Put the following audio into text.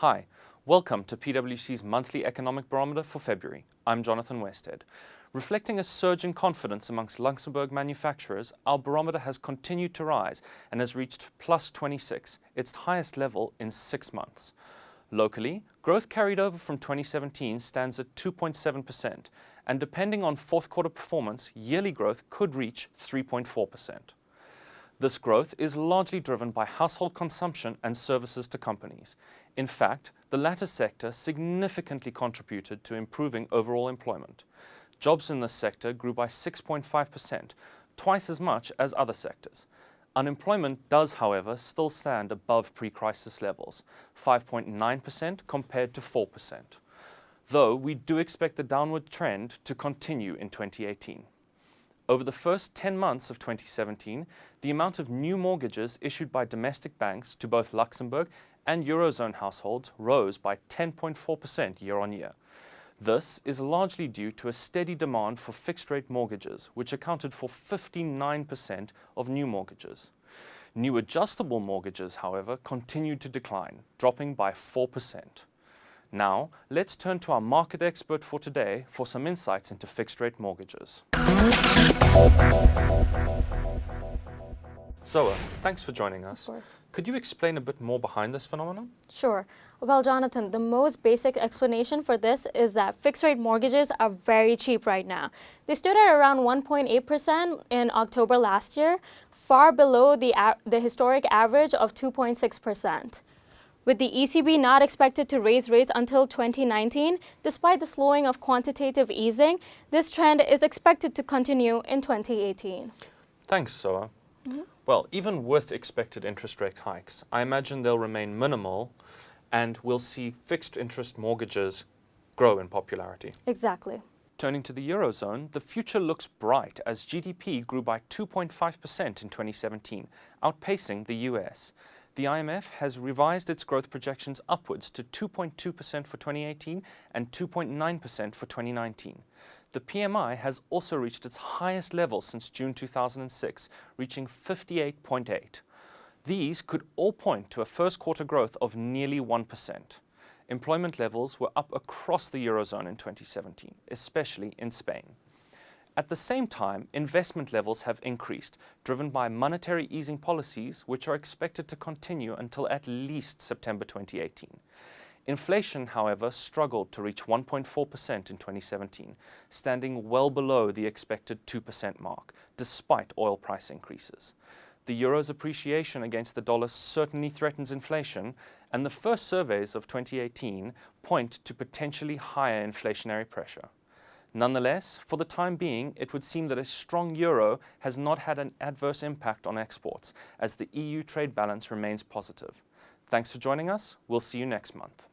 Hi, welcome to PwC's monthly economic barometer for February. I'm Jonathan Westhead. Reflecting a surge in confidence amongst Luxembourg manufacturers, our barometer has continued to rise and has reached plus 26, its highest level in 6 months. Locally, growth carried over from 2017 stands at 2.7%, and depending on fourth quarter performance, yearly growth could reach 3.4%. This growth is largely driven by household consumption and services to companies. In fact, the latter sector significantly contributed to improving overall employment. Jobs in this sector grew by 6.5%, twice as much as other sectors. Unemployment does, however, still stand above pre-crisis levels, 5.9% compared to 4%, though we do expect the downward trend to continue in 2018. Over the first 10 months of 2017, the amount of new mortgages issued by domestic banks to both Luxembourg and Eurozone households rose by 10.4% year-on-year. This is largely due to a steady demand for fixed-rate mortgages, which accounted for 59% of new mortgages. New adjustable mortgages, however, continued to decline, dropping by 4%. Now, let's turn to our market expert for today for some insights into fixed-rate mortgages. Zoa, thanks for joining us. Of course. Could you explain a bit more behind this phenomenon? Sure. Well, Jonathan, the most basic explanation for this is that fixed-rate mortgages are very cheap right now. They stood at around 1.8% in October last year, far below the historic average of 2.6%. With the ECB not expected to raise rates until 2019, despite the slowing of quantitative easing, this trend is expected to continue in 2018. Thanks, Zoa. Well, even with expected interest rate hikes, I imagine they'll remain minimal and we'll see fixed interest mortgages grow in popularity. Exactly. Turning to the Eurozone, the future looks bright as GDP grew by 2.5% in 2017, outpacing the US. The IMF has revised its growth projections upwards to 2.2% for 2018 and 2.9% for 2019. The PMI has also reached its highest level since June 2006, reaching 58.8. These could all point to a first quarter growth of nearly 1%. Employment levels were up across the Eurozone in 2017, especially in Spain. At the same time, investment levels have increased, driven by monetary easing policies which are expected to continue until at least September 2018. Inflation, however, struggled to reach 1.4% in 2017, standing well below the expected 2% mark, despite oil price increases. The euro's appreciation against the dollar certainly threatens inflation, and the first surveys of 2018 point to potentially higher inflationary pressure. Nonetheless, for the time being, it would seem that a strong euro has not had an adverse impact on exports, as the EU trade balance remains positive. Thanks for joining us. We'll see you next month.